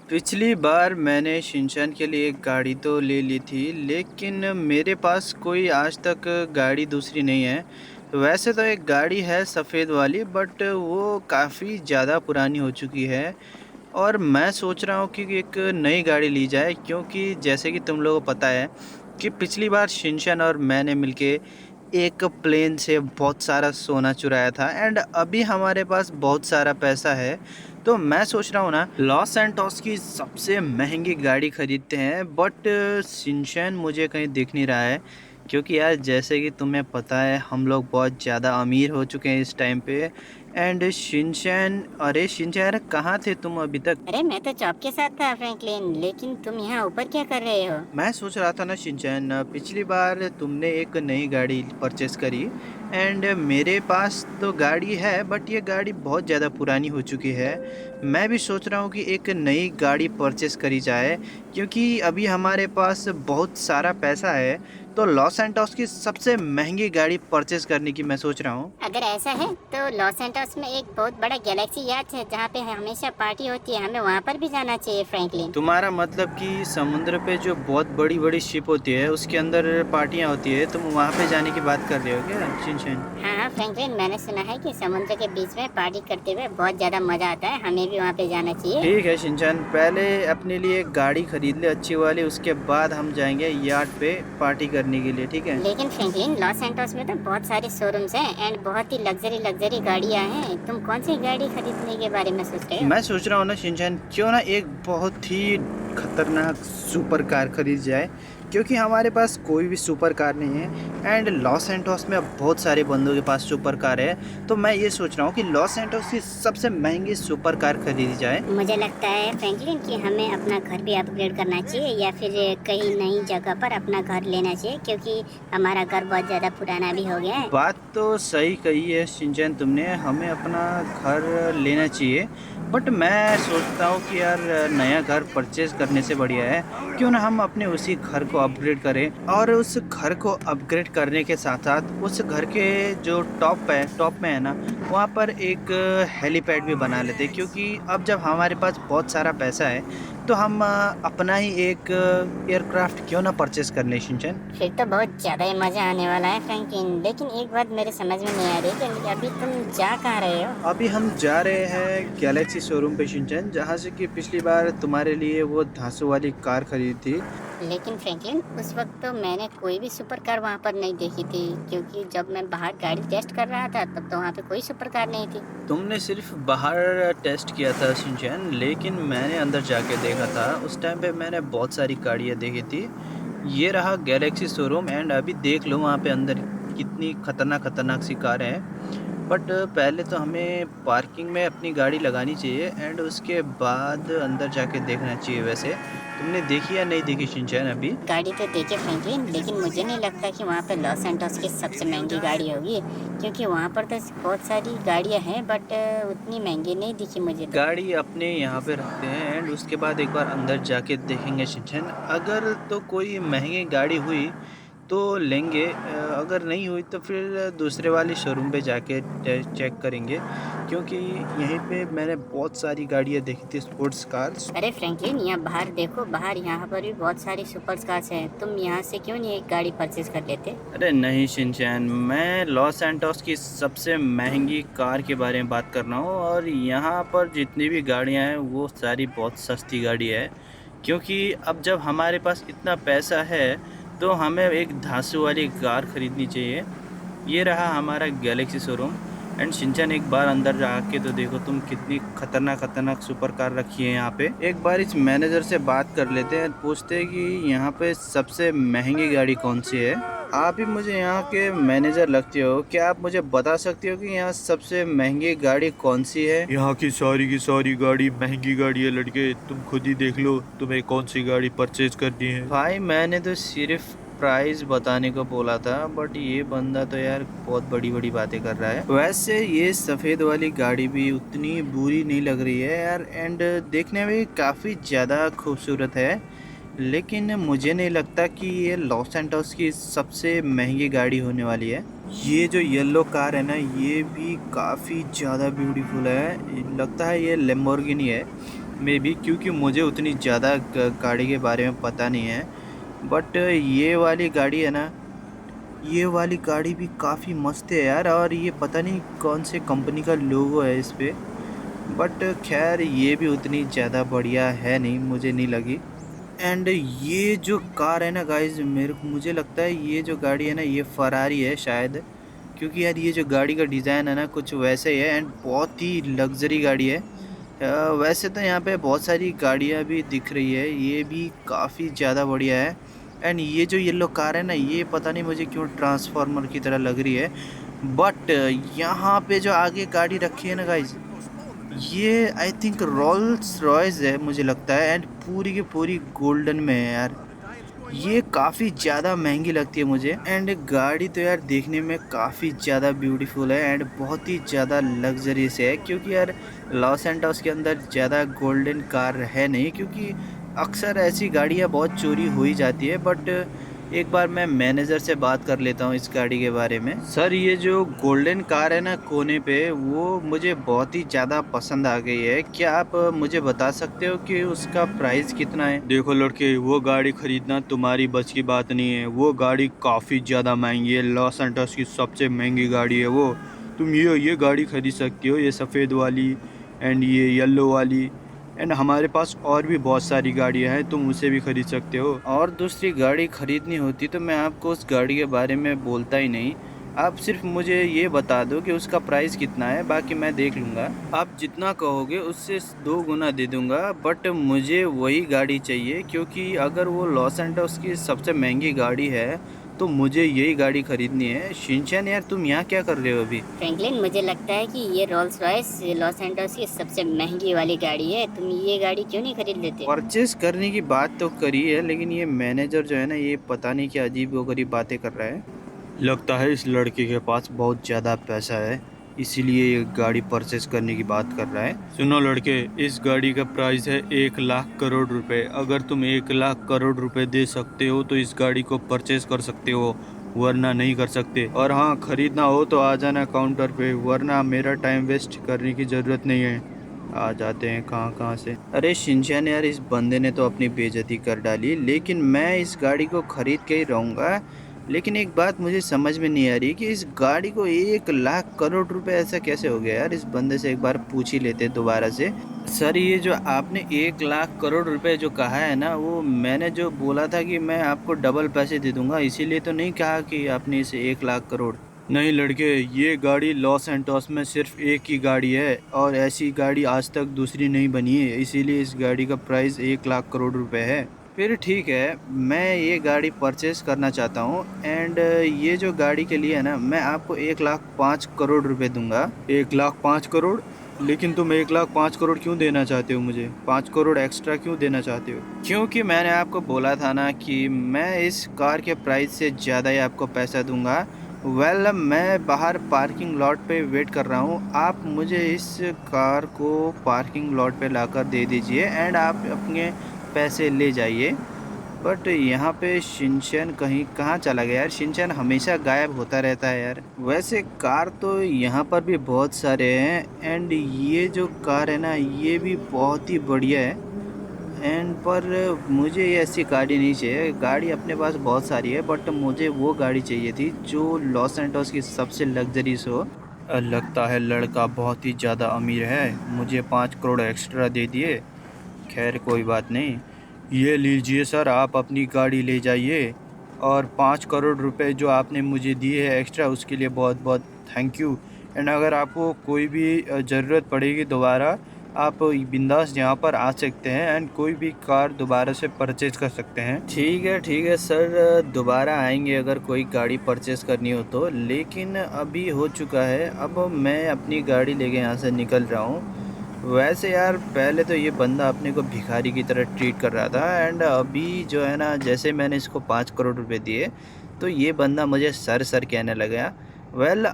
पिछली बार मैंने शिनचैन के लिए एक गाड़ी तो ले ली थी, लेकिन मेरे पास कोई आज तक गाड़ी दूसरी नहीं है। वैसे तो एक गाड़ी है सफ़ेद वाली, बट वो काफ़ी ज़्यादा पुरानी हो चुकी है। और मैं सोच रहा हूँ कि एक नई गाड़ी ली जाए, क्योंकि जैसे कि तुम लोगों को पता है कि पिछली बार शिनचैन और मैंने मिलके एक प्लेन से बहुत सारा सोना चुराया था, एंड अभी हमारे पास बहुत सारा पैसा है। तो मैं सोच रहा हूँ ना, लॉस सैंटोस की सबसे महंगी गाड़ी खरीदते हैं। बट शिनचैन मुझे कहीं दिख नहीं रहा है, क्योंकि यार जैसे कि तुम्हें पता है हम लोग बहुत ज़्यादा अमीर हो चुके हैं इस टाइम पे। एंड शिनचैन, अरे शिनचैन कहाँ थे तुम अभी तक? अरे मैं तो जॉब के साथ था फ्रैंकलिन, लेकिन तुम यहाँ ऊपर क्या कर रहे हो? मैं सोच रहा था ना शिनचैन, पिछली बार तुमने एक नई गाड़ी परचेस करी, एंड मेरे पास तो गाड़ी है, बट ये गाड़ी बहुत ज़्यादा पुरानी हो चुकी है। मैं भी सोच रहा हूँ कि एक नई गाड़ी परचेस करी जाए, क्योंकि अभी हमारे पास बहुत सारा पैसा है। तो लॉस सैंटोस की सबसे महंगी गाड़ी परचेस करने की मैं सोच रहा हूँ। अगर ऐसा है तो लॉस सैंटोस में एक बहुत बड़ा गैलेक्सी यार्ड है जहाँ पे हमेशा पार्टी होती है, हमें वहाँ पर भी जाना चाहिए फ्रैंकलिन। तुम्हारा मतलब कि समुद्र पे जो बहुत बड़ी बड़ी शिप होती है उसके अंदर पार्टियाँ होती है, तुम वहाँ पे जाने की बात कर रहे हो क्या शिनचैन? हाँ हाँ फ्रैंकलिन, मैंने सुना है कि समुद्र के बीच में पार्टी करते हुए बहुत ज़्यादा मज़ा आता है, हमें भी वहाँ पे जाना चाहिए। ठीक है शिनचैन, पहले अपने लिए एक गाड़ी खरीद ले अच्छी वाली, उसके बाद हम जाएंगे यार्ड पे पार्टी करने के लिए, ठीक है? लेकिन फ्रैंकलिन, लॉस सैंटोस में तो बहुत सारे शोरूम्स हैं एंड बहुत ही लग्जरी लग्जरी गाड़ियाँ हैं। तुम कौन सी गाड़ी खरीदने के बारे में सोच रहे हो? मैं सोच रहा हूँ ना शिनचैन, क्यों ना एक बहुत ही खतरनाक सुपर कार खरीद जाए, क्योंकि हमारे पास कोई भी सुपर कार नहीं है। एंड लॉस सैंटोस में अब बहुत सारे बंदों के पास सुपर कार है। तो मैं ये सोच रहा हूँ कि लॉस सैंटोस की सबसे महंगी सुपर कार खरीदी जाए। मुझे लगता है फ्रैंकलिन कि हमें अपना घर भी अपग्रेड करना चाहिए या फिर कहीं नई जगह पर अपना घर लेना चाहिए, क्योंकि हमारा घर बहुत ज़्यादा पुराना भी हो गया है। बात तो सही कही है शिनचैन तुमने, हमें अपना घर लेना चाहिए। बट मैं सोचता हूँ कि यार नया घर परचेज करने से बढ़िया है क्यों ना हम अपने उसी घर को अपग्रेड करें, और उस घर को अपग्रेड करने के साथ साथ उस घर के जो टॉप में है ना, वहाँ पर एक हेलीपैड भी बना लेते हैं, क्योंकि अब जब हमारे पास बहुत सारा पैसा है तो हम अपना ही एक एयरक्राफ्ट क्यों ना परचेज कर लें शिनचैन। फिर तो बहुत ज़्यादा ही मज़ा आने वाला है फ्रैंकलिन, लेकिन एक बात मेरे समझ में नहीं आ रही कि अभी तुम जा कहाँ रहे हो? अभी हम जा रहे हैं गैलेक्सी शोरूम पे शिनचैन, जहाँ से कि पिछली बार तुम्हारे लिए वो धांसू वाली कार खरीदी थी। लेकिन फ्रैंकलिन, उस वक्त तो मैंने कोई भी सुपर कार वहाँ पर नहीं देखी थी, क्योंकि जब मैं बाहर गाड़ी टेस्ट कर रहा था तब तो वहाँ पे कोई सुपर कार नहीं थी। तुमने सिर्फ बाहर टेस्ट किया था शिनचैन, लेकिन मैंने अंदर जाके देखा था। उस टाइम पे मैंने बहुत सारी गाड़ियाँ देखी थी। ये रहा गैलेक्सी शोरूम, एंड अभी देख लो वहाँ पे अंदर कितनी खतरनाक खतरनाक सी कारें हैं। बट पहले तो हमें पार्किंग में अपनी गाड़ी लगानी चाहिए, एंड उसके बाद अंदर जाके देखना चाहिए। वैसे तुमने देखी या नहीं देखी शिनचैन अभी? गाड़ी तो देखे फ्रैंकलिन, लेकिन मुझे नहीं लगता कि वहाँ पे लॉस सैंटोस की सबसे महंगी गाड़ी होगी, क्योंकि वहाँ पर तो बहुत सारी गाड़ियाँ हैं बट उतनी महंगी नहीं दिखी मुझे तो। गाड़ी अपने यहाँ पे रखते हैं, एंड उसके बाद एक बार अंदर जाके देखेंगे शिनचैन। अगर तो कोई महंगी गाड़ी हुई तो लेंगे, अगर नहीं हुई तो फिर दूसरे वाले शोरूम पे जाके चेक करेंगे, क्योंकि यहीं पे मैंने बहुत सारी गाड़ियाँ देखी थी स्पोर्ट्स कार्स। अरे फ्रैंकलिन, यहाँ बाहर देखो, बाहर यहाँ पर भी बहुत सारी सुपर कार्स हैं। तुम यहाँ से क्यों नहीं एक गाड़ी परचेज कर लेते? अरे नहीं शिनचैन, मैं लॉस सैंटोस की सबसे महंगी कार के बारे में बात कर रहा हूँ, और यहाँ पर जितनी भी गाड़ियाँ हैं वो सारी बहुत सस्ती गाड़ी है। क्योंकि अब जब हमारे पास इतना पैसा है तो हमें एक धांसू वाली कार खरीदनी चाहिए। ये रहा हमारा गैलेक्सी शोरूम। एंड शिनचैन एक बार अंदर जाके तो देखो तुम, कितनी खतरनाक खतरनाक सुपर कार रखी है यहाँ पे। एक बार इस मैनेजर से बात कर लेते हैं, पूछते हैं कि यहाँ पे सबसे महंगी गाड़ी कौन सी है। आप ही मुझे यहाँ के मैनेजर लगते हो, क्या आप मुझे बता सकते हो कि यहाँ सबसे महंगी गाड़ी कौन सी है? यहाँ की सारी गाड़ी महंगी गाड़ी है लड़के, तुम खुद ही देख लो तुम्हें कौन सी गाड़ी परचेज करनी है। भाई मैंने तो सिर्फ प्राइस बताने को बोला था, बट ये बंदा तो यार बहुत बड़ी बड़ी बातें कर रहा है। वैसे ये सफ़ेद वाली गाड़ी भी उतनी बुरी नहीं लग रही है यार, एंड देखने में काफ़ी ज़्यादा खूबसूरत है। लेकिन मुझे नहीं लगता कि ये लॉस सैंटोस की सबसे महंगी गाड़ी होने वाली है। ये जो येलो कार है ना, ये भी काफ़ी ज़्यादा ब्यूटीफुल है, लगता है ये लैम्बोर्गिनी है। मे बी, क्योंकि मुझे उतनी ज़्यादा गाड़ी के बारे में पता नहीं है। बट ये वाली गाड़ी है ना, ये वाली गाड़ी भी काफ़ी मस्त है यार। और ये पता नहीं कौन से कंपनी का लोगो है इस पे, बट खैर ये भी उतनी ज़्यादा बढ़िया है नहीं, मुझे नहीं लगी। एंड ये जो कार है ना गाइज, मुझे लगता है ये जो गाड़ी है ना ये फरारी है शायद, क्योंकि यार ये जो गाड़ी का डिज़ाइन है ना कुछ वैसे ही है। एंड बहुत ही लग्जरी गाड़ी है। वैसे तो यहाँ पे बहुत सारी गाड़ियाँ भी दिख रही है, ये भी काफ़ी ज़्यादा बढ़िया है। एंड ये जो येलो कार है ना, ये पता नहीं मुझे क्यों ट्रांसफार्मर की तरह लग रही है। बट यहाँ पे जो आगे गाड़ी रखी है ना गाइज, ये आई थिंक रोल्स रॉयस है मुझे लगता है। एंड पूरी की पूरी गोल्डन में है यार। ये काफ़ी ज़्यादा महंगी लगती है मुझे। एंड गाड़ी तो यार देखने में काफ़ी ज़्यादा ब्यूटीफुल है एंड बहुत ही ज़्यादा लग्जरियस है, क्योंकि यार लॉस एंटोस के अंदर ज़्यादा गोल्डन कार है नहीं, क्योंकि अक्सर ऐसी गाड़ियाँ बहुत चोरी हो ही जाती है। बट एक बार मैं मैनेजर से बात कर लेता हूँ इस गाड़ी के बारे में। सर, ये जो गोल्डन कार है ना कोने पे, वो मुझे बहुत ही ज़्यादा पसंद आ गई है। क्या आप मुझे बता सकते हो कि उसका प्राइस कितना है? देखो लड़के, वो गाड़ी खरीदना तुम्हारी बस की बात नहीं है। वो गाड़ी काफ़ी ज़्यादा महंगी है, लॉस एंटोस की सबसे महंगी गाड़ी है वो। तुम ये गाड़ी खरीद सकती हो, ये सफ़ेद वाली एंड ये येलो वाली। एंड हमारे पास और भी बहुत सारी गाड़ियाँ हैं, तुम उसे भी खरीद सकते हो। और दूसरी गाड़ी खरीदनी होती तो मैं आपको उस गाड़ी के बारे में बोलता ही नहीं। आप सिर्फ मुझे ये बता दो कि उसका प्राइस कितना है, बाकी मैं देख लूँगा। आप जितना कहोगे उससे 2 गुना दे दूँगा। बट मुझे वही गाड़ी चाहिए, क्योंकि अगर वो लॉस एंटोस की सबसे महंगी गाड़ी है तो मुझे यही गाड़ी खरीदनी है। शिनचैन यार, तुम यहाँ क्या कर रहे हो अभी? फ्रैंकलिन, मुझे लगता है कि ये रोल्स रॉयस लॉस एंटोस की सबसे महंगी वाली गाड़ी है। तुम ये गाड़ी क्यों नहीं खरीद लेते? परचेस करने की बात तो करी है, लेकिन ये मैनेजर जो है ना, ये पता नहीं क्या अजीब-ओ-गरीब बातें कर रहा है। लगता है इस लड़के के पास बहुत ज़्यादा पैसा है, इसीलिए ये गाड़ी परचेस करने की बात कर रहा है। सुनो लड़के, इस गाड़ी का प्राइस है 1 लाख करोड़ रुपए। अगर तुम 1 लाख करोड़ रुपए दे सकते हो तो इस गाड़ी को परचेस कर सकते हो, वरना नहीं कर सकते। और हाँ, खरीदना हो तो आ जाना काउंटर पे, वरना मेरा टाइम वेस्ट करने की ज़रूरत नहीं है। आ जाते हैं कहाँ कहाँ से। अरे शिनचैन यार, इस बंदे ने तो अपनी बेइज्जती कर डाली, लेकिन मैं इस गाड़ी को खरीद के ही रहूँगा। लेकिन एक बात मुझे समझ में नहीं आ रही कि इस गाड़ी को 1 लाख करोड़ रुपए ऐसा कैसे हो गया यार। इस बंदे से एक बार पूछ ही लेते दोबारा से। सर, ये जो आपने 1 लाख करोड़ रुपए जो कहा है ना, वो मैंने जो बोला था कि मैं आपको डबल पैसे दे दूंगा, इसीलिए तो नहीं कहा कि आपने इसे 1 लाख करोड़। नहीं लड़के, ये गाड़ी लॉस एंटोस में सिर्फ एक ही गाड़ी है और ऐसी गाड़ी आज तक दूसरी नहीं बनी है, इसीलिए इस गाड़ी का प्राइस 1 लाख करोड़ रुपए है। फिर ठीक है, मैं ये गाड़ी परचेज़ करना चाहता हूँ। एंड ये जो गाड़ी के लिए है ना, मैं आपको 1 लाख 5 करोड़ रुपए दूंगा। 1 लाख 5 करोड़? लेकिन तुम 1 लाख 5 करोड़ क्यों देना चाहते हो मुझे? 5 करोड़ एक्स्ट्रा क्यों देना चाहते हो? क्योंकि मैंने आपको बोला था ना कि मैं इस कार के प्राइस से ज़्यादा ही आपको पैसा दूंगा। मैं बाहर पार्किंग लॉट पे वेट कर रहा हूँ। आप मुझे इस कार को पार्किंग लॉट पे लाकर दे दीजिए एंड आप अपने पैसे ले जाइए। बट यहाँ पे शिनचैन कहीं कहाँ चला गया यार? शिनचैन हमेशा गायब होता रहता है यार। वैसे कार तो यहाँ पर भी बहुत सारे हैं एंड ये जो कार है ना, ये भी बहुत ही बढ़िया है। एंड पर मुझे ये ऐसी गाड़ी नहीं चाहिए। गाड़ी अपने पास बहुत सारी है, बट मुझे वो गाड़ी चाहिए थी जो लॉस एंटोस की सबसे लग्जरीस हो। लगता है लड़का बहुत ही ज़्यादा अमीर है, मुझे 5 करोड़ एक्स्ट्रा दे दिए। खैर कोई बात नहीं। ये लीजिए सर, आप अपनी गाड़ी ले जाइए। और 5 करोड़ रुपए जो आपने मुझे दिए है एक्स्ट्रा, उसके लिए बहुत बहुत थैंक यू। एंड अगर आपको कोई भी ज़रूरत पड़ेगी दोबारा, आप बिंदास यहाँ पर आ सकते हैं एंड कोई भी कार दोबारा से परचेज कर सकते हैं। ठीक है सर, दोबारा आएंगे अगर कोई गाड़ी परचेस करनी हो तो। लेकिन अभी हो चुका है, अब मैं अपनी गाड़ी लेके यहाँ से निकल रहा हूँ। वैसे यार, पहले तो ये बंदा अपने को भिखारी की तरह ट्रीट कर रहा था एंड अभी जो है ना, जैसे मैंने इसको 5 करोड़ रुपए दिए तो ये बंदा मुझे सर कहने लगा।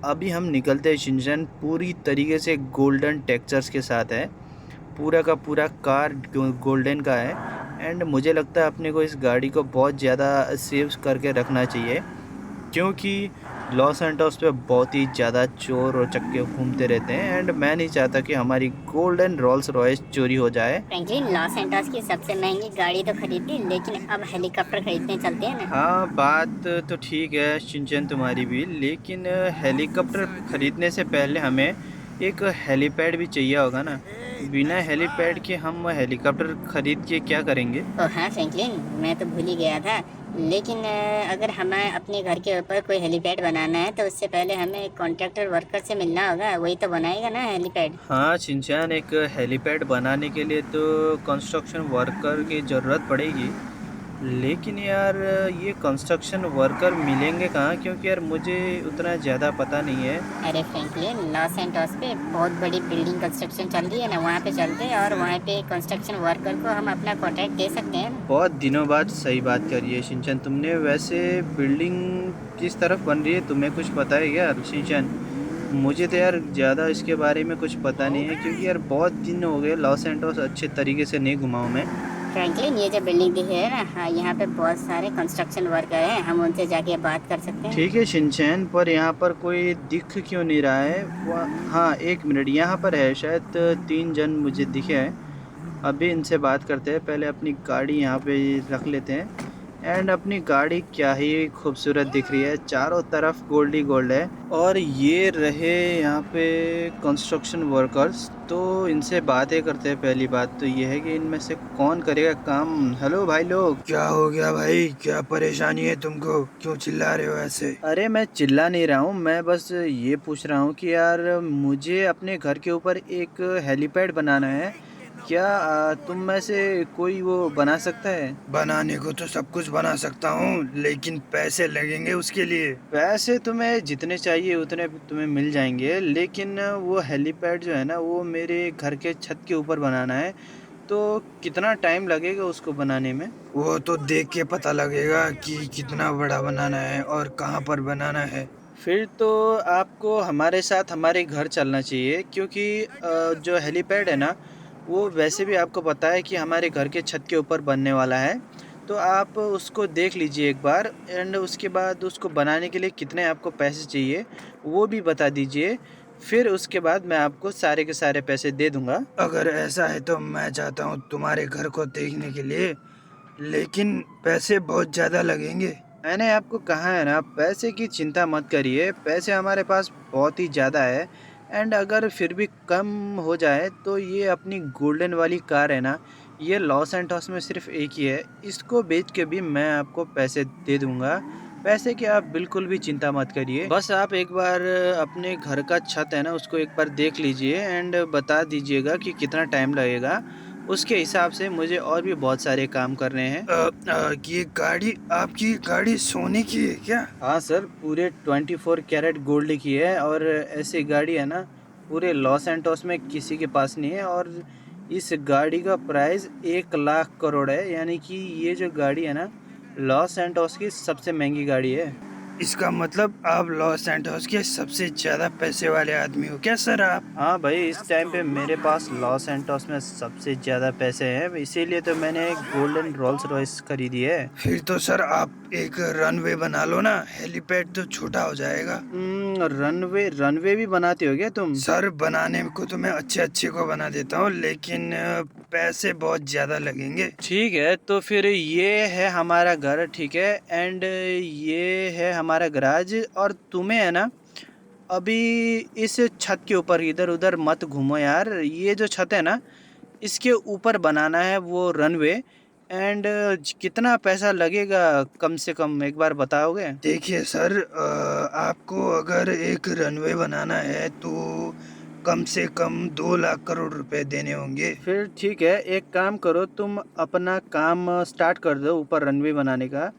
अभी हम निकलते हैं। शिनचैन पूरी तरीके से गोल्डन टेक्सचर्स के साथ है, पूरा का पूरा कार गोल्डन का है। एंड मुझे लगता है अपने को इस गाड़ी को बहुत ज़्यादा सेव करके रखना चाहिए, क्योंकि लॉस सैंटोस पे बहुत ही ज़्यादा चोर और चक्के घूमते रहते हैं एंड मैं नहीं चाहता कि हमारी गोल्डन रोल्स रॉयस चोरी हो जाए। फ्रैंकलिन, लॉस एंटोस की सबसे महंगी गाड़ी तो खरीद ली, लेकिन अब हेलीकॉप्टर खरीदने चलते हैं ना। हाँ, बात तो ठीक है शिनचैन तुम्हारी भी, लेकिन हेलीकॉप्टर खरीदने से पहले हमें एक हेलीपैड भी चाहिए होगा ना। बिना हेलीपैड के हम हेलीकॉप्टर खरीद के क्या करेंगे? ओह हाँ फ्रैंकलिन, मैं तो भूल ही गया था। लेकिन अगर हमें अपने घर के ऊपर कोई हेलीपैड बनाना है तो उससे पहले हमें कॉन्ट्रैक्टर वर्कर से मिलना होगा, वही तो बनाएगा ना हेलीपैड। हाँ शिनचैन, एक हेलीपैड बनाने के लिए तो कंस्ट्रक्शन वर्कर की ज़रूरत पड़ेगी, लेकिन यार ये कंस्ट्रक्शन वर्कर मिलेंगे कहाँ, क्योंकि यार मुझे उतना ज़्यादा पता नहीं है। अरे फ्रैंकलिन, लॉस सैंटोस पे बहुत बड़ी बिल्डिंग कंस्ट्रक्शन चल रही है ना, वहाँ पे चलते हैं और वहाँ पे कंस्ट्रक्शन वर्कर को हम अपना कॉन्ट्रैक्ट दे सकते हैं ना। बहुत दिनों बाद सही बात करी है शिनचैन तुमने। वैसे बिल्डिंग किस तरफ बन रही है, तुम्हें कुछ पता है क्या शिनचैन? मुझे तो यार ज़्यादा इसके बारे में कुछ पता नहीं है, क्योंकि यार बहुत दिन हो गए लॉस एंटोस अच्छे तरीके से नहीं घुमा हूँ मैं। फ्रैंकलिन, ये जो बिल्डिंग दिख रही है ना, हाँ यहाँ पे बहुत सारे कंस्ट्रक्शन वर्कर हैं, हम उनसे जाके बात कर सकते हैं। ठीक है शिनचैन, पर यहाँ पर कोई दिख क्यों नहीं रहा है? हाँ, एक मिनट, यहाँ पर है शायद 3 जन मुझे दिखे हैं। अभी इनसे बात करते हैं, पहले अपनी गाड़ी यहाँ पे रख लेते हैं। एंड अपनी गाड़ी क्या ही खूबसूरत दिख रही है, चारों तरफ गोल्ड ही गोल्ड है। और ये रहे यहाँ पे कंस्ट्रक्शन वर्कर्स, तो इनसे बातें करते हैं। पहली बात तो ये है कि इनमें से कौन करेगा काम। हेलो भाई लोग। क्या हो गया भाई, क्या परेशानी है तुमको, क्यों चिल्ला रहे हो ऐसे? अरे मैं चिल्ला नहीं रहा हूँ, मैं बस ये पूछ रहा हूँ कि यार मुझे अपने घर के ऊपर एक हेलीपैड बनाना है। क्या तुम में से कोई वो बना सकता है? बनाने को तो सब कुछ बना सकता हूँ, लेकिन पैसे लगेंगे उसके लिए। पैसे तुम्हें जितने चाहिए उतने तुम्हें मिल जाएंगे, लेकिन वो हेलीपैड जो है ना, वो मेरे घर के छत के ऊपर बनाना है। तो कितना टाइम लगेगा उसको बनाने में? वो तो देख के पता लगेगा कि कितना बड़ा बनाना है और कहाँ पर बनाना है। फिर तो आपको हमारे साथ हमारे घर चलना चाहिए, क्योंकि जो हेलीपैड है ना, वो वैसे भी आपको पता है कि हमारे घर के छत के ऊपर बनने वाला है। तो आप उसको देख लीजिए एक बार, एंड उसके बाद उसको बनाने के लिए कितने आपको पैसे चाहिए वो भी बता दीजिए। फिर उसके बाद मैं आपको सारे के सारे पैसे दे दूँगा। अगर ऐसा है तो मैं चाहता हूँ तुम्हारे घर को देखने के लिए, लेकिन पैसे बहुत ज़्यादा लगेंगे। मैंने आपको कहा है ना, पैसे की चिंता मत करिए, पैसे हमारे पास बहुत ही ज़्यादा है। एंड अगर फिर भी कम हो जाए तो ये अपनी गोल्डन वाली कार है ना, ये लॉस एंटोस में सिर्फ एक ही है, इसको बेच के भी मैं आपको पैसे दे दूँगा। पैसे की आप बिल्कुल भी चिंता मत करिए, बस आप एक बार अपने घर का छत है ना, उसको एक बार देख लीजिए एंड बता दीजिएगा कि कितना टाइम लगेगा। उसके हिसाब से मुझे और भी बहुत सारे काम करने हैं। ये गाड़ी, आपकी गाड़ी सोने की है क्या? हाँ सर, पूरे 24 कैरेट गोल्ड की है, और ऐसी गाड़ी है ना पूरे लॉस एंटोस में किसी के पास नहीं है। और इस गाड़ी का प्राइस 1 लाख करोड़ है, यानी कि ये जो गाड़ी है ना, लॉस एंटोस की सबसे महंगी गाड़ी है। इसका मतलब आप लॉस सैंटोस के सबसे ज़्यादा पैसे वाले आदमी हो क्या सर आप? हाँ भाई, इस टाइम पे मेरे पास लॉस एंटोस में सबसे ज़्यादा पैसे हैं, इसीलिए तो मैंने एक गोल्डन रोल्स रॉयस खरीदी है। फिर तो सर आप एक रनवे बना लो ना, हेलीपैड तो छोटा हो जाएगा। रनवे रनवे भी बनाते हो क्या तुम? सर बनाने को तो मैं अच्छे अच्छे को बना देता हूँ, लेकिन पैसे बहुत ज़्यादा लगेंगे। ठीक है, तो फिर ये है हमारा घर, ठीक है, एंड ये है हमारा गराज। और तुम्हें है ना, अभी इस छत के ऊपर इधर उधर मत घूमो यार। ये जो छत है ना, इसके ऊपर बनाना है वो रनवे। एंड कितना पैसा लगेगा कम से कम, एक बार बताओगे? देखिए सर, आपको अगर एक रनवे बनाना है तो कम से कम 2 लाख करोड़ रुपए देने होंगे। फिर ठीक है, एक काम करो, तुम अपना काम स्टार्ट कर दो ऊपर रनवे बनाने का,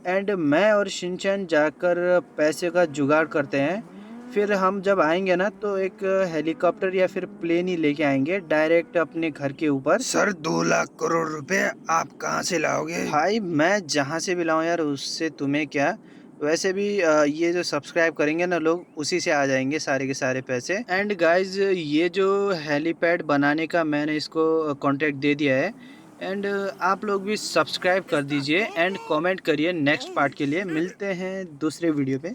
एंड मैं और शिनचैन जाकर पैसे का जुगाड़ करते हैं। फिर हम जब आएंगे ना, तो एक हेलीकॉप्टर या फिर प्लेन ही लेके आएंगे डायरेक्ट अपने घर के ऊपर। सर 2 लाख करोड़ रुपए आप कहाँ से लाओगे? भाई मैं जहाँ से भी लाऊं यार, उससे तुम्हें क्या। वैसे भी ये जो सब्सक्राइब करेंगे ना लोग, उसी से आ जाएंगे सारे के सारे पैसे। एंड गाइज, ये जो हेलीपैड बनाने का मैंने इसको कॉन्ट्रैक्ट दे दिया है। एंड आप लोग भी सब्सक्राइब कर दीजिए एंड कमेंट करिए। नेक्स्ट पार्ट के लिए मिलते हैं दूसरे वीडियो पे।